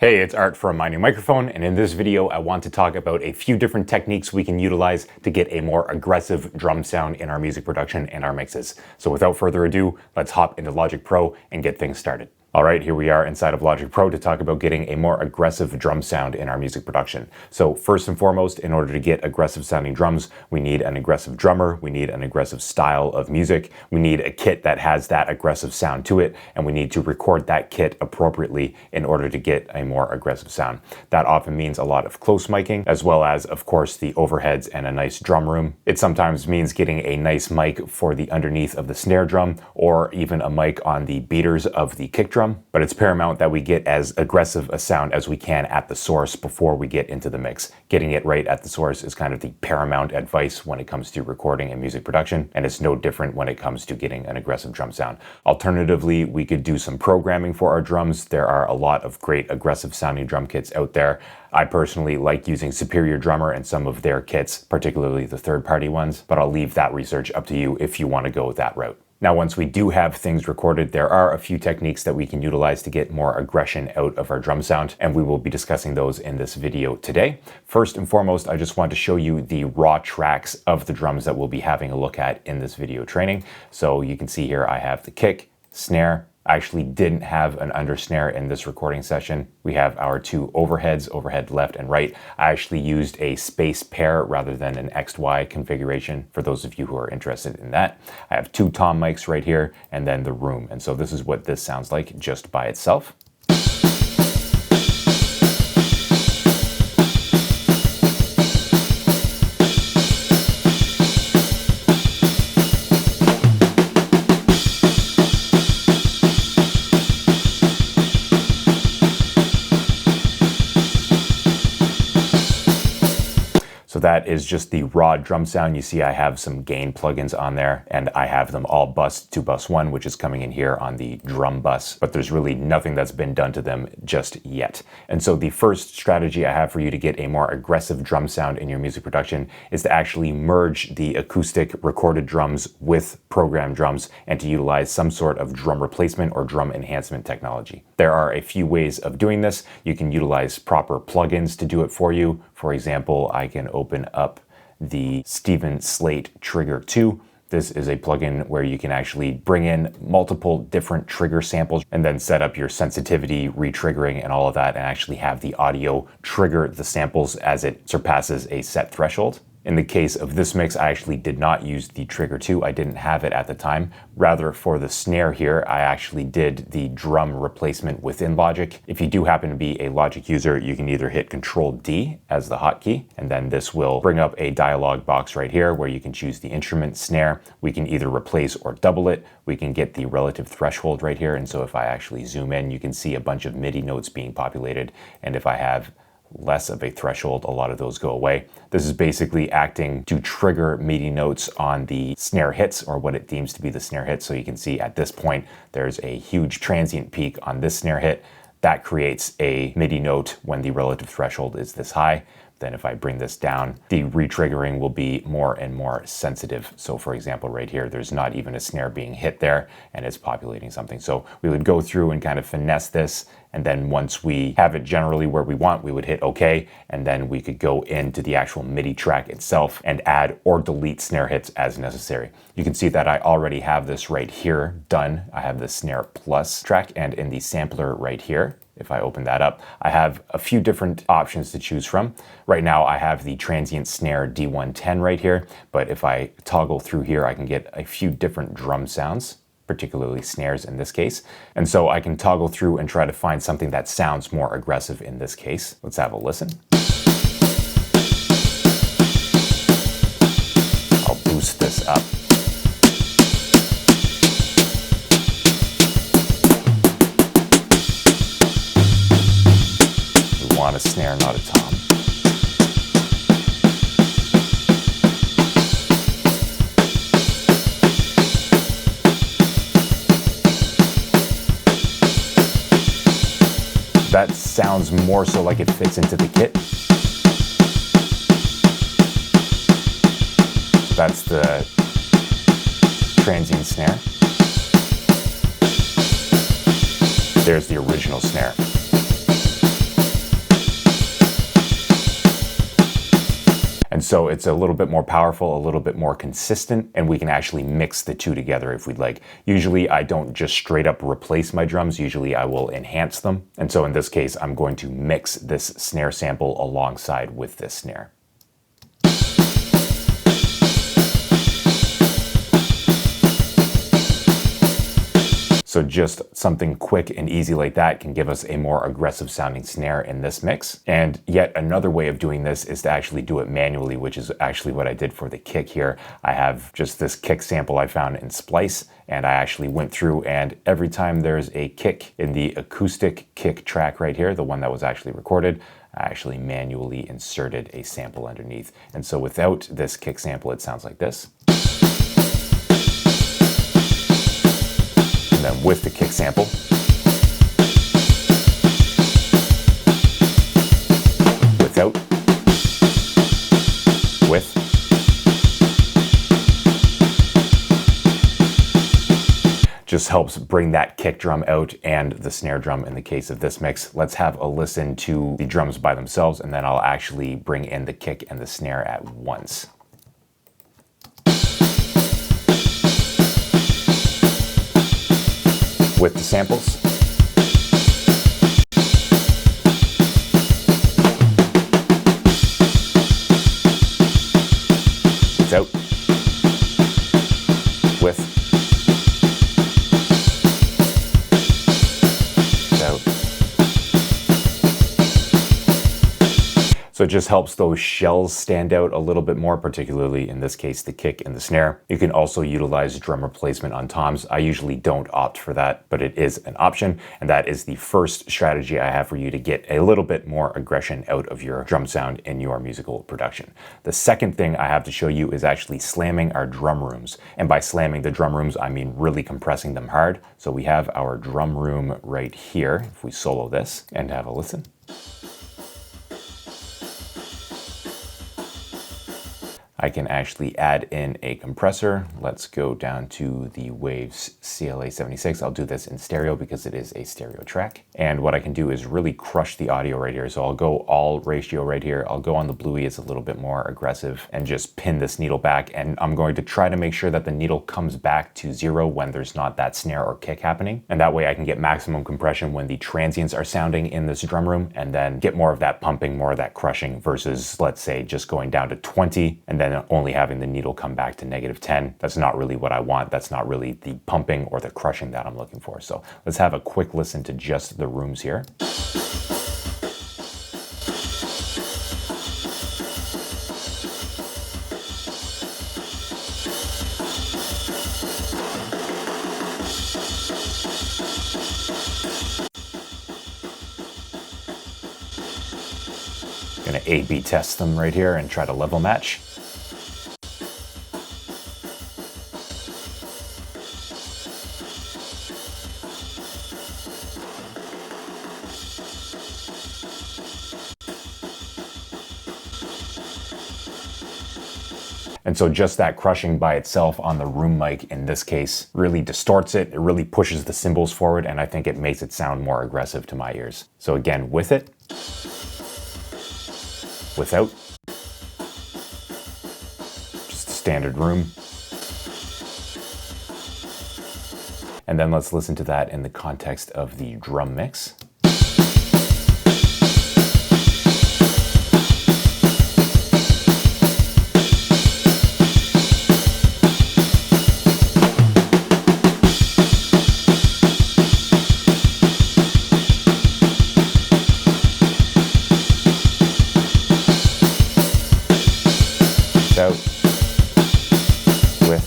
Hey, it's Art from My New Microphone, and in this video I want to talk about a few different techniques we can utilize to get a more aggressive drum sound in our music production and our mixes. So without further ado, let's hop into Logic Pro and get things started. Alright, here we are inside of Logic Pro to talk about getting a more aggressive drum sound in our music production. So first and foremost, in order to get aggressive sounding drums, we need an aggressive drummer, we need an aggressive style of music, we need a kit that has that aggressive sound to it, and we need to record that kit appropriately in order to get a more aggressive sound. That often means a lot of close miking, as well as, of course, the overheads and a nice drum room. It sometimes means getting a nice mic for the underneath of the snare drum, or even a mic on the beaters of the kick drum. But it's paramount that we get as aggressive a sound as we can at the source before we get into the mix. Getting it right at the source is kind of the paramount advice when it comes to recording and music production, and it's no different when it comes to getting an aggressive drum sound. Alternatively, we could do some programming for our drums. There are a lot of great aggressive sounding drum kits out there. I personally like using Superior Drummer and some of their kits, particularly the third-party ones, but I'll leave that research up to you if you want to go that route. Now, once we do have things recorded, there are a few techniques that we can utilize to get more aggression out of our drum sound, and we will be discussing those in this video today. First and foremost, I just want to show you the raw tracks of the drums that we'll be having a look at in this video training. So you can see here I have the kick, snare. I actually didn't have an under snare in this recording session. We have our two overheads, overhead left and right. I actually used a space pair rather than an XY configuration for those of you who are interested in that. I have two tom mics right here and then the room. And so this is what this sounds like just by itself. So that is just the raw drum sound. You see I have some gain plugins on there, and I have them all bused to bus 1, which is coming in here on the drum bus, but there's really nothing that's been done to them just yet. And so the first strategy I have for you to get a more aggressive drum sound in your music production is to actually merge the acoustic recorded drums with programmed drums and to utilize some sort of drum replacement or drum enhancement technology. There are a few ways of doing this. You can utilize proper plugins to do it for you. For example, I can open up the Steven Slate Trigger 2. This is a plugin where you can actually bring in multiple different trigger samples and then set up your sensitivity, retriggering, and all of that, and actually have the audio trigger the samples as it surpasses a set threshold. In the case of this mix, I actually did not use the Trigger 2. I didn't have it at the time. Rather, for the snare here, I actually did the drum replacement within Logic. If you do happen to be a Logic user, you can either hit Control-D as the hotkey, and then this will bring up a dialog box right here where you can choose the instrument snare. We can either replace or double it. We can get the relative threshold right here, and so if I actually zoom in, you can see a bunch of MIDI notes being populated, and if I have less of a threshold, a lot of those go away. This is basically acting to trigger MIDI notes on the snare hits, or what it deems to be the snare hits. So you can see at this point, there's a huge transient peak on this snare hit. That creates a MIDI note when the relative threshold is this high. Then if I bring this down, the retriggering will be more and more sensitive. So for example, right here, there's not even a snare being hit there and it's populating something. So we would go through and kind of finesse this. And then once we have it generally where we want, we would hit OK. And then we could go into the actual MIDI track itself and add or delete snare hits as necessary. You can see that I already have this right here done. I have the Snare Plus track, and in the sampler right here, if I open that up, I have a few different options to choose from. Right now I have the transient snare D110 right here, but if I toggle through here, I can get a few different drum sounds, particularly snares in this case. And so I can toggle through and try to find something that sounds more aggressive in this case. Let's have a listen. I'll boost this up. On a snare, not a tom. That sounds more so like it fits into the kit. That's the transient snare. There's the original snare. so it's a little bit more powerful, a little bit more consistent, and we can actually mix the two together if we'd like. Usually I don't just straight up replace my drums, usually I will enhance them. And so in this case, I'm going to mix this snare sample alongside with this snare. So just something quick and easy like that can give us a more aggressive sounding snare in this mix. And yet another way of doing this is to actually do it manually, which is actually what I did for the kick here. I have just this kick sample I found in Splice, and I actually went through, and every time there's a kick in the acoustic kick track right here, the one that was actually recorded, I actually manually inserted a sample underneath. And so without this kick sample, it sounds like this. And then with the kick sample, without, with, just helps bring that kick drum out and the snare drum in the case of this mix. Let's have a listen to the drums by themselves, and then I'll actually bring in the kick and the snare at once. With the samples. Without. With. Without. So it just helps those shells stand out a little bit more, particularly in this case, the kick and the snare. You can also utilize drum replacement on toms. I usually don't opt for that, but it is an option. And that is the first strategy I have for you to get a little bit more aggression out of your drum sound in your musical production. The second thing I have to show you is actually slamming our drum rooms. And by slamming the drum rooms, I mean really compressing them hard. So we have our drum room right here. If we solo this and have a listen. I can actually add in a compressor. Let's go down to the Waves CLA76. I'll do this in stereo because it is a stereo track. And what I can do is really crush the audio right here. So I'll go all ratio right here. I'll go on the Bluey, it's a little bit more aggressive, and just pin this needle back. And I'm going to try to make sure that the needle comes back to 0 when there's not that snare or kick happening. And that way I can get maximum compression when the transients are sounding in this drum room, and then get more of that pumping, more of that crushing, versus let's say just going down to 20 and then only having the needle come back to -10. That's not really what I want. That's not really the pumping or the crushing that I'm looking for. So let's have a quick listen to just the rooms here. Gonna A/B test them right here and try to level match. And so just that crushing by itself on the room mic in this case really distorts it. It really pushes the cymbals forward, and I think it makes it sound more aggressive to my ears. So again, with it, without, just a standard room. And then let's listen to that in the context of the drum mix. Out, with,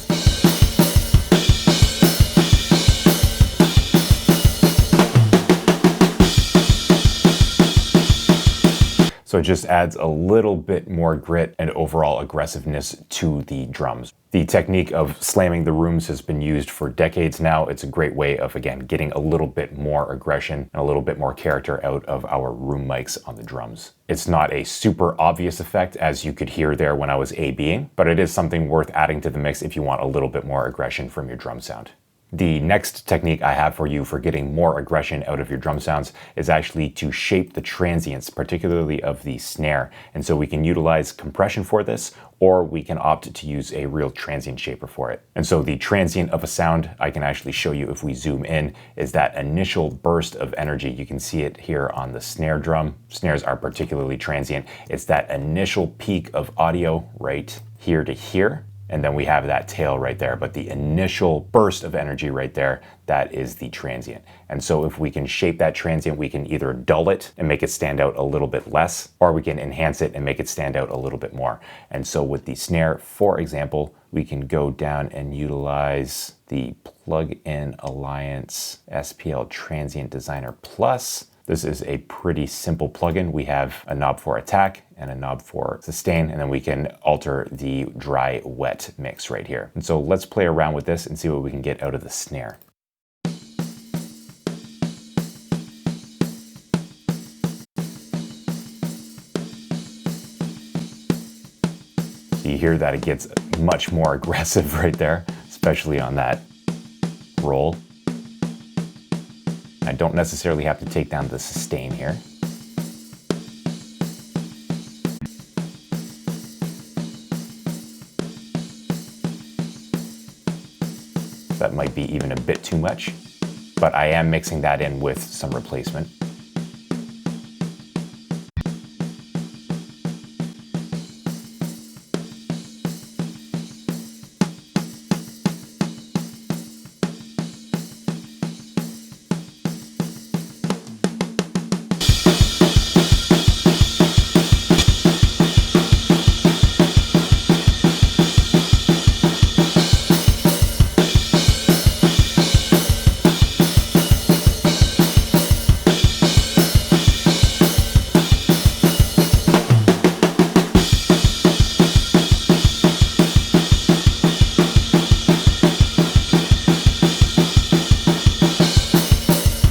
so it just adds a little bit more grit and overall aggressiveness to the drums. The technique of slamming the rooms has been used for decades now. It's a great way of, again, getting a little bit more aggression and a little bit more character out of our room mics on the drums. It's not a super obvious effect, as you could hear there when I was A-Bing, but it is something worth adding to the mix if you want a little bit more aggression from your drum sound. The next technique I have for you for getting more aggression out of your drum sounds is actually to shape the transients, particularly of the snare. And so we can utilize compression for this, or we can opt to use a real transient shaper for it. And so the transient of a sound, I can actually show you if we zoom in, is that initial burst of energy. You can see it here on the snare drum. Snares are particularly transient. It's that initial peak of audio right here to here. And then we have that tail right there, but the initial burst of energy right there, that is the transient. And so if we can shape that transient, we can either dull it and make it stand out a little bit less, or we can enhance it and make it stand out a little bit more. And so with the snare, for example, we can go down and utilize the Plug-in Alliance SPL Transient Designer Plus. This is a pretty simple plugin. We have a knob for attack and a knob for sustain, and then we can alter the dry-wet mix right here. And so let's play around with this and see what we can get out of the snare. So you hear that it gets much more aggressive right there, especially on that roll. I don't necessarily have to take down the sustain here. That might be even a bit too much, but I am mixing that in with some replacement.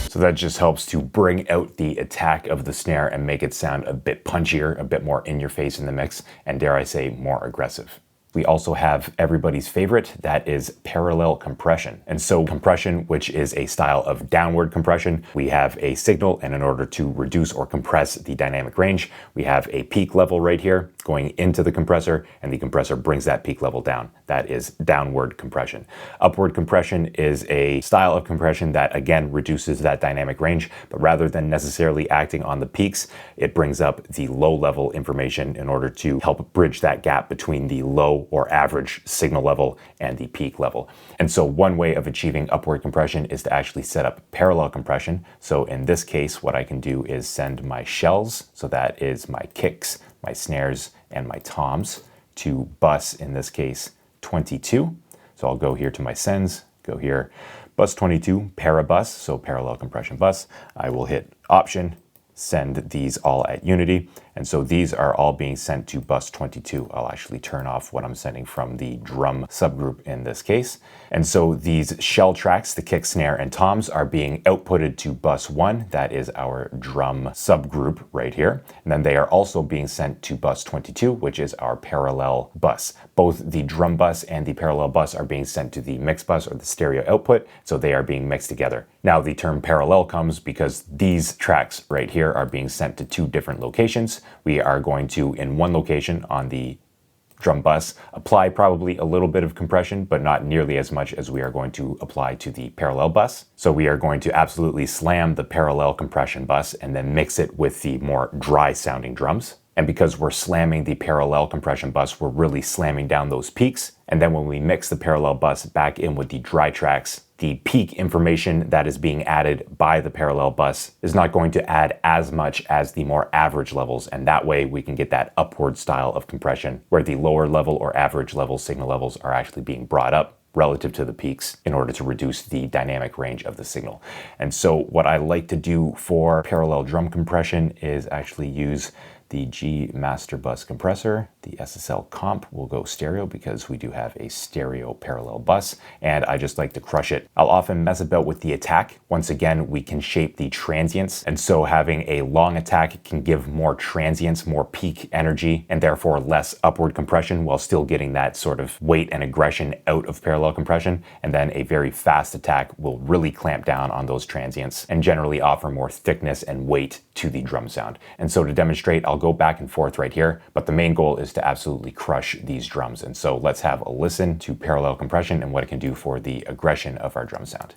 So that just helps to bring out the attack of the snare and make it sound a bit punchier, a bit more in your face in the mix, and dare I say, more aggressive. We also have everybody's favorite, that is parallel compression. And so compression, which is a style of downward compression, we have a signal, and in order to reduce or compress the dynamic range, we have a peak level right here going into the compressor, and the compressor brings that peak level down. That is downward compression. Upward compression is a style of compression that again reduces that dynamic range, but rather than necessarily acting on the peaks, it brings up the low level information in order to help bridge that gap between the low or average signal level and the peak level. And so one way of achieving upward compression is to actually set up parallel compression. So in this case, what I can do is send my shells, so that is my kicks, my snares, and my toms, to bus, in this case, 22. So I'll go here to my sends, go here, bus 22, para bus, so parallel compression bus. I will hit option, send these all at unity. And so these are all being sent to bus 22. I'll actually turn off what I'm sending from the drum subgroup in this case. And so these shell tracks, the kick, snare, and toms, are being outputted to bus 1. That is our drum subgroup right here. And then they are also being sent to bus 22, which is our parallel bus. Both the drum bus and the parallel bus are being sent to the mix bus, or the stereo output, so they are being mixed together. Now the term parallel comes because these tracks right here are being sent to two different locations. We are going to, in one location on the drum bus, apply probably a little bit of compression, but not nearly as much as we are going to apply to the parallel bus. So we are going to absolutely slam the parallel compression bus and then mix it with the more dry sounding drums. And because we're slamming the parallel compression bus, we're really slamming down those peaks. And then when we mix the parallel bus back in with the dry tracks, the peak information that is being added by the parallel bus is not going to add as much as the more average levels. And that way we can get that upward style of compression where the lower level or average level signal levels are actually being brought up relative to the peaks in order to reduce the dynamic range of the signal. And so what I like to do for parallel drum compression is actually use the G master bus compressor. The SSL comp will go stereo because we do have a stereo parallel bus, and I just like to crush it. I'll often mess about with the attack. Once again, we can shape the transients, and so having a long attack can give more transients, more peak energy, and therefore less upward compression while still getting that sort of weight and aggression out of parallel compression. And then a very fast attack will really clamp down on those transients and generally offer more thickness and weight to the drum sound. And so to demonstrate, I'll go back and forth right here, but the main goal is to absolutely crush these drums. And so let's have a listen to parallel compression and what it can do for the aggression of our drum sound.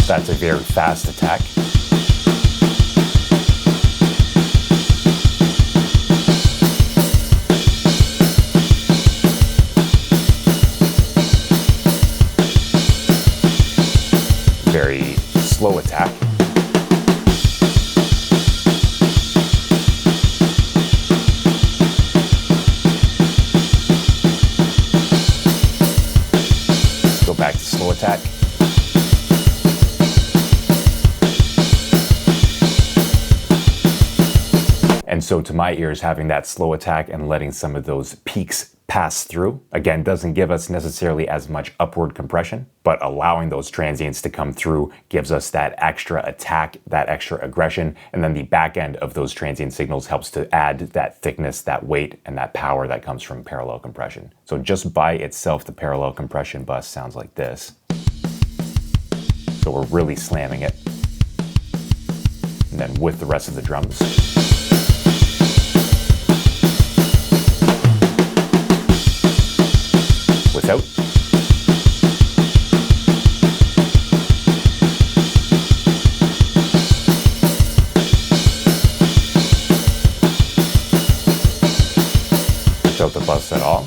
That's a very fast attack. Very slow attack. Go back to slow attack. And so to my ears, having that slow attack and letting some of those peaks pass through, again, doesn't give us necessarily as much upward compression, but allowing those transients to come through gives us that extra attack, that extra aggression, and then the back end of those transient signals helps to add that thickness, that weight, and that power that comes from parallel compression. So just by itself, the parallel compression bus sounds like this. So we're really slamming it. And then with the rest of the drums. Without. Without the bus at all.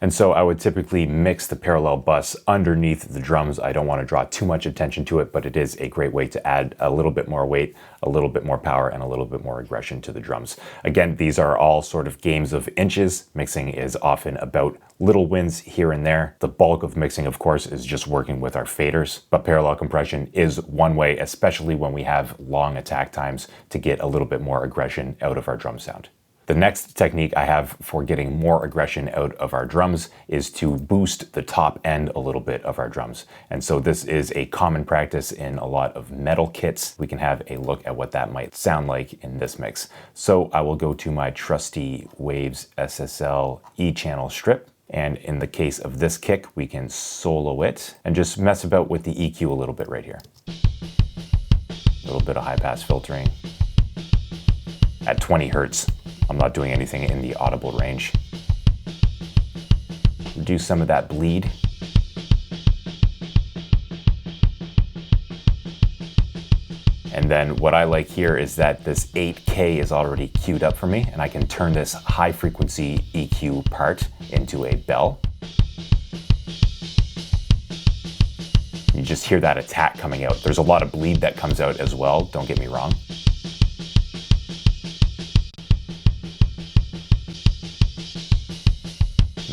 And so I would typically mix the parallel bus underneath the drums. I don't want to draw too much attention to it, but it is a great way to add a little bit more weight, a little bit more power, and a little bit more aggression to the drums. Again, these are all sort of games of inches. Mixing is often about little wins here and there. The bulk of mixing, of course, is just working with our faders, but parallel compression is one way, especially when we have long attack times, to get a little bit more aggression out of our drum sound. The next technique I have for getting more aggression out of our drums is to boost the top end a little bit of our drums. And so this is a common practice in a lot of metal kits. We can have a look at what that might sound like in this mix. So I will go to my trusty Waves SSL E-channel strip. And in the case of this kick, we can solo it and just mess about with the EQ a little bit right here. A little bit of high pass filtering at 20 Hertz. I'm not doing anything in the audible range. Reduce some of that bleed. And then what I like here is that this 8K is already queued up for me, and I can turn this high frequency EQ part into a bell. You just hear that attack coming out. There's a lot of bleed that comes out as well, don't get me wrong.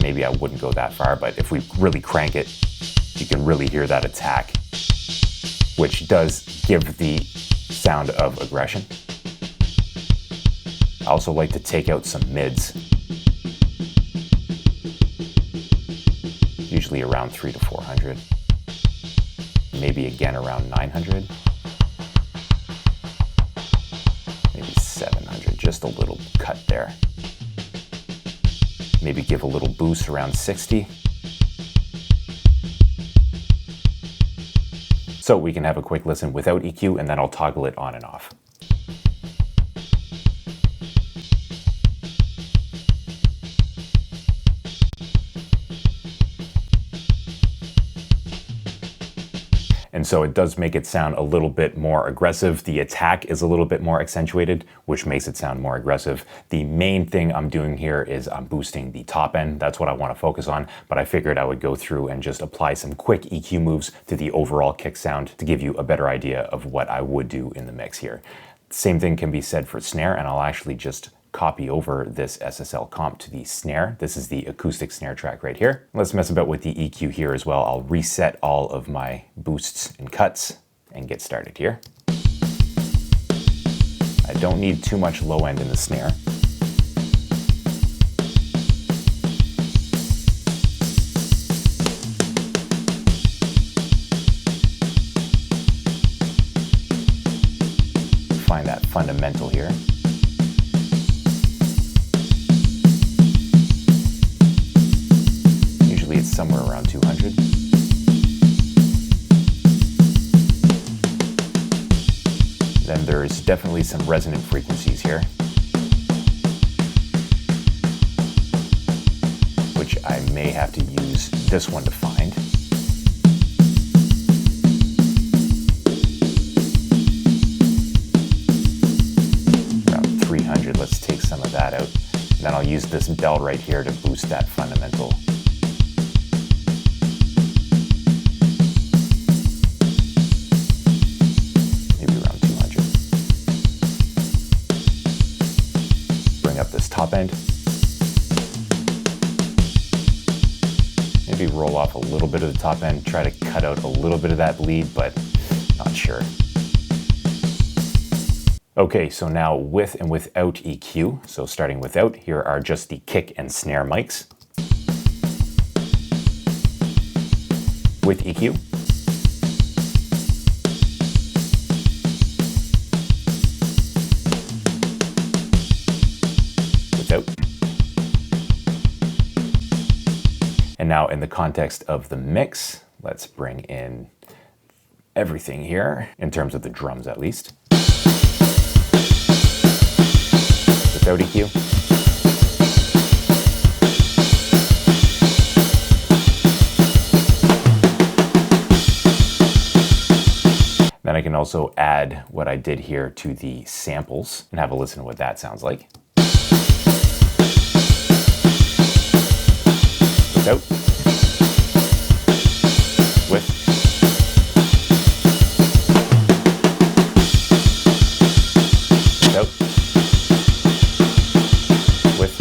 Maybe I wouldn't go that far, but if we really crank it, you can really hear that attack, which does give the sound of aggression. I also like to take out some mids, usually around 300 to 400, maybe again around 900, maybe 700, just a little cut there. Maybe give a little boost around 60. So we can have a quick listen without EQ, and then I'll toggle it on and off. And so it does make it sound a little bit more aggressive. The attack is a little bit more accentuated, which makes it sound more aggressive. The main thing I'm doing here is I'm boosting the top end. That's what I want to focus on, but I figured I would go through and just apply some quick EQ moves to the overall kick sound to give you a better idea of what I would do in the mix here. Same thing can be said for snare, and I'll actually just copy over this SSL comp to the snare. This is the acoustic snare track right here. Let's mess about with the EQ here as well. I'll reset all of my boosts and cuts and get started here. I don't need too much low end in the snare. Find that fundamental here. Usually it's somewhere around 200. Then there's definitely some resonant frequencies here, which I may have to use this one to find. Around 300, let's take some of that out. And then I'll use this bell right here to boost that fundamental. Top end. Maybe roll off a little bit of the top end, try to cut out a little bit of that bleed, but not sure. Okay, so now with and without EQ. So starting without, here are just the kick and snare mics. With EQ. Out. And now in the context of the mix, let's bring in everything here, in terms of the drums at least. Without EQ. Then I can also add what I did here to the samples and have a listen to what that sounds like. Without. With. Without. With.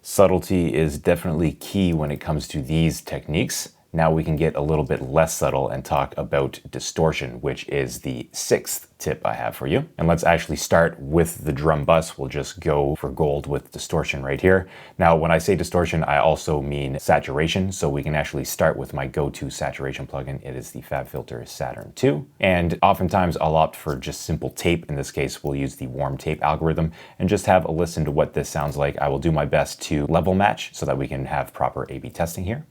Subtlety is definitely key when it comes to these techniques. Now we can get a little bit less subtle and talk about distortion, which is the 6th tip I have for you. And let's actually start with the drum bus. We'll just go for gold with distortion right here. Now, when I say distortion, I also mean saturation. So we can actually start with my go-to saturation plugin. It is the FabFilter Saturn II. And oftentimes I'll opt for just simple tape. In this case, we'll use the warm tape algorithm and just have a listen to what this sounds like. I will do my best to level match so that we can have proper A/B testing here.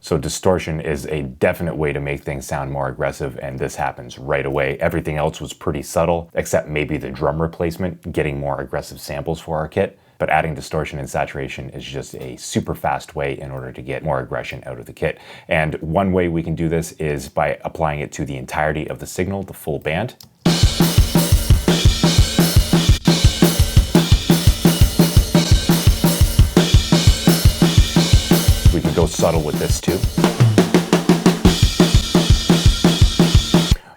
So distortion is a definite way to make things sound more aggressive, and this happens right away. Everything else was pretty subtle, except maybe the drum replacement, getting more aggressive samples for our kit. But adding distortion and saturation is just a super fast way in order to get more aggression out of the kit. And one way we can do this is by applying it to the entirety of the signal, the full band. We can go subtle with this too.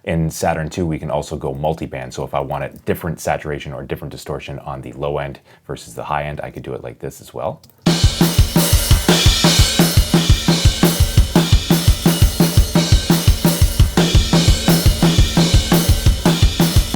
In Saturn II, we can also go multi-band. So if I wanted different saturation or different distortion on the low end versus the high end, I could do it like this as well.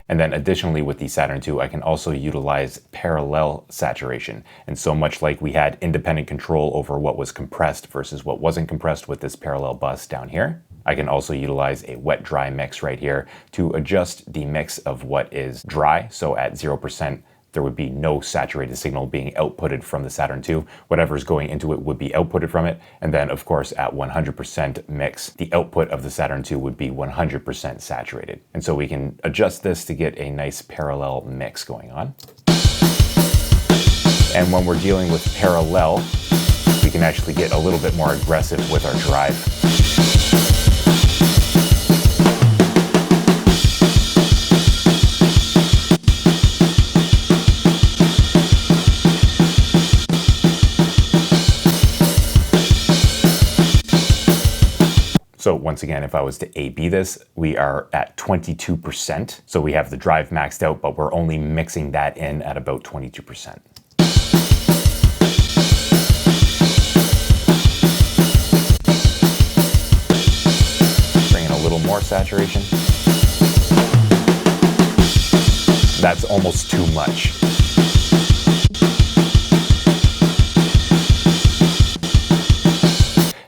And then additionally with the Saturn II, I can also utilize parallel saturation. And so much like we had independent control over what was compressed versus what wasn't compressed with this parallel bus down here, I can also utilize a wet-dry mix right here to adjust the mix of what is dry. So at 0%, there would be no saturated signal being outputted from the Saturn II. Whatever's going into it would be outputted from it. And then of course at 100% mix, the output of the Saturn II would be 100% saturated. And so we can adjust this to get a nice parallel mix going on. And when we're dealing with parallel, we can actually get a little bit more aggressive with our drive. So once again, if I was to A/B this, we are at 22%. So we have the drive maxed out, but we're only mixing that in at about 22%. Bring in a little more saturation. That's almost too much.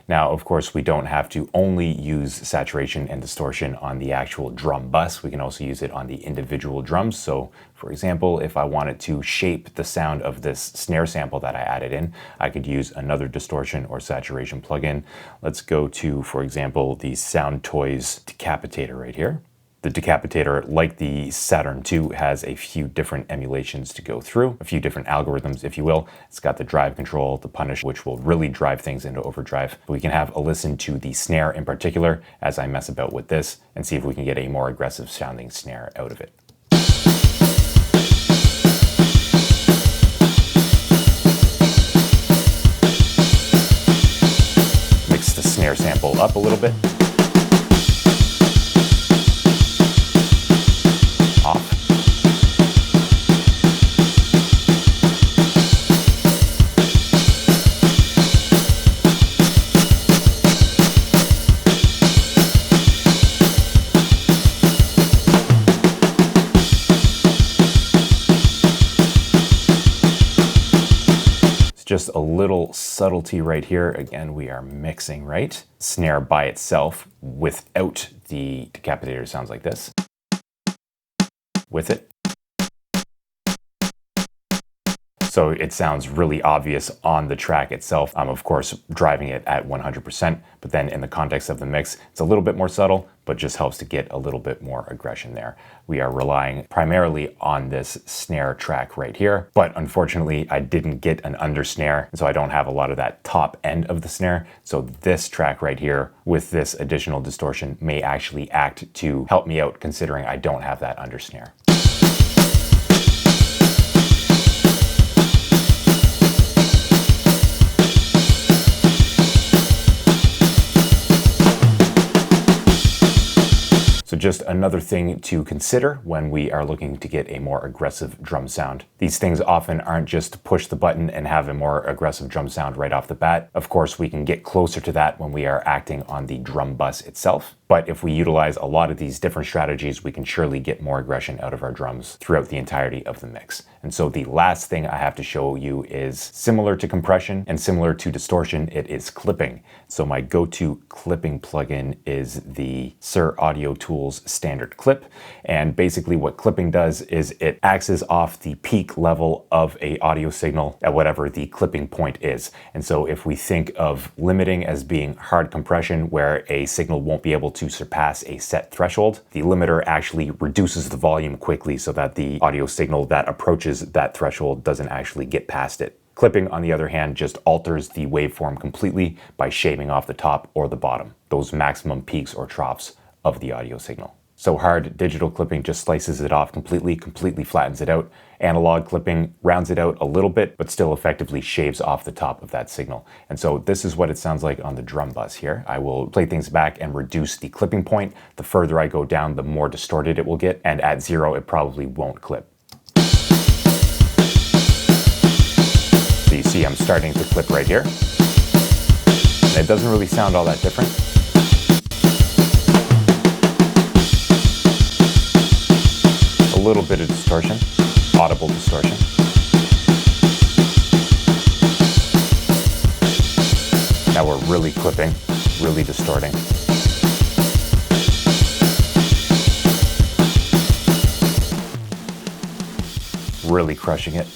Now, of course, we don't have to only use saturation and distortion on the actual drum bus. We can also use it on the individual drums. So, for example, if I wanted to shape the sound of this snare sample that I added in, I could use another distortion or saturation plugin. Let's go to, for example, the Sound Toys Decapitator right here. The Decapitator, like the Saturn II, has a few different emulations to go through, a few different algorithms, if you will. It's got the drive control, the punish, which will really drive things into overdrive. We can have a listen to the snare in particular as I mess about with this and see if we can get a more aggressive sounding snare out of it. Mix the snare sample up a little bit. Just a little subtlety right here. Again, we are mixing right. Snare by itself without the decapitator sounds like this. With it. So it sounds really obvious on the track itself. I'm of course driving it at 100%, but then in the context of the mix, it's a little bit more subtle, but just helps to get a little bit more aggression there. We are relying primarily on this snare track right here, but unfortunately I didn't get an under snare, so I don't have a lot of that top end of the snare. So this track right here with this additional distortion may actually act to help me out considering I don't have that under snare. So just another thing to consider when we are looking to get a more aggressive drum sound. These things often aren't just to push the button and have a more aggressive drum sound right off the bat. Of course, we can get closer to that when we are acting on the drum bus itself. But if we utilize a lot of these different strategies, we can surely get more aggression out of our drums throughout the entirety of the mix. And so the last thing I have to show you is similar to compression and similar to distortion, it is clipping. So my go-to clipping plugin is the Sir Audio Tools standard clip. And basically what clipping does is it axes off the peak level of a audio signal at whatever the clipping point is. And so if we think of limiting as being hard compression where a signal won't be able to surpass a set threshold, the limiter actually reduces the volume quickly so that the audio signal that approaches that threshold doesn't actually get past it. Clipping, on the other hand, just alters the waveform completely by shaving off the top or the bottom, those maximum peaks or troughs of the audio signal. So hard digital clipping just slices it off completely flattens it out. Analog clipping rounds it out a little bit, but still effectively shaves off the top of that signal. And so this is what it sounds like on the drum bus here. I will play things back and reduce the clipping point. The further I go down, the more distorted it will get. And at 0, it probably won't clip. So you see I'm starting to clip right here. And it doesn't really sound all that different. A little bit of distortion, audible distortion. Now we're really clipping, really distorting. really crushing it.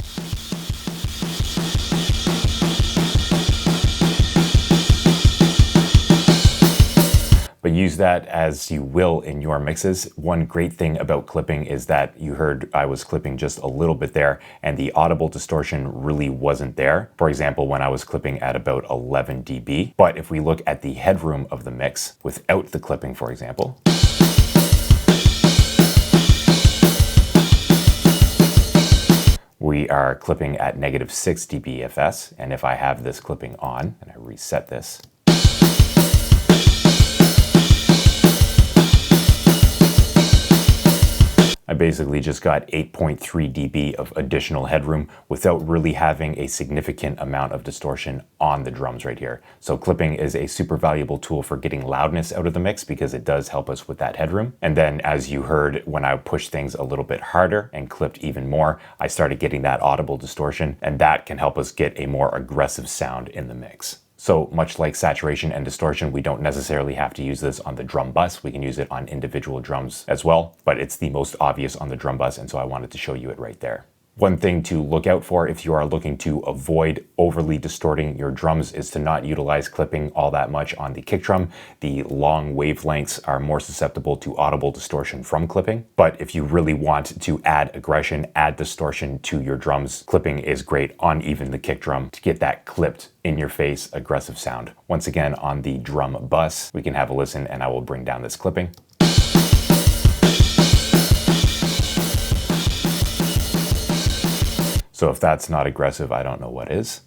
But use that as you will in your mixes. One great thing about clipping is that you heard I was clipping just a little bit there and the audible distortion really wasn't there. For example, when I was clipping at about 11 dB. But if we look at the headroom of the mix without the clipping, for example, we are clipping at -6 dBFS. And if I have this clipping on and I reset this, I basically just got 8.3 dB of additional headroom without really having a significant amount of distortion on the drums right here. So clipping is a super valuable tool for getting loudness out of the mix because it does help us with that headroom. And then as you heard, when I pushed things a little bit harder and clipped even more, I started getting that audible distortion, and that can help us get a more aggressive sound in the mix. So much like saturation and distortion, we don't necessarily have to use this on the drum bus. We can use it on individual drums as well, but it's the most obvious on the drum bus, and so I wanted to show you it right there. One thing to look out for if you are looking to avoid overly distorting your drums is to not utilize clipping all that much on the kick drum. The long wavelengths are more susceptible to audible distortion from clipping. But if you really want to add aggression, add distortion to your drums, clipping is great on even the kick drum to get that clipped in your face aggressive sound. Once again, on the drum bus, we can have a listen and I will bring down this clipping. So if that's not aggressive, I don't know what is.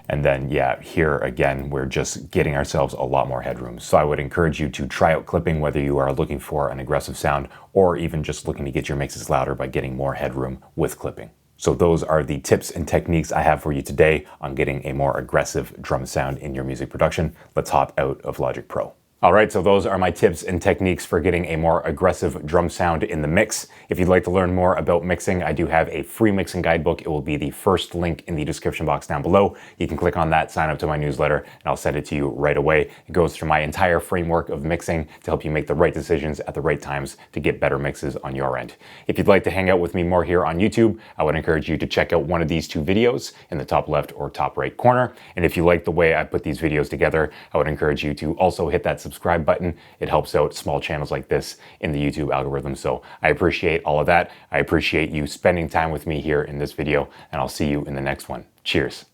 And then, yeah, here again, we're just getting ourselves a lot more headroom. So I would encourage you to try out clipping, whether you are looking for an aggressive sound or even just looking to get your mixes louder by getting more headroom with clipping. So those are the tips and techniques I have for you today on getting a more aggressive drum sound in your music production. Let's hop out of Logic Pro. All right, so those are my tips and techniques for getting a more aggressive drum sound in the mix. If you'd like to learn more about mixing, I do have a free mixing guidebook. It will be the first link in the description box down below. You can click on that, sign up to my newsletter, and I'll send it to you right away. It goes through my entire framework of mixing to help you make the right decisions at the right times to get better mixes on your end. If you'd like to hang out with me more here on YouTube, I would encourage you to check out one of these two videos in the top left or top right corner. And if you like the way I put these videos together, I would encourage you to also hit that subscribe button. It helps out small channels like this in the YouTube algorithm. So I appreciate all of that. I appreciate you spending time with me here in this video, and I'll see you in the next one. Cheers.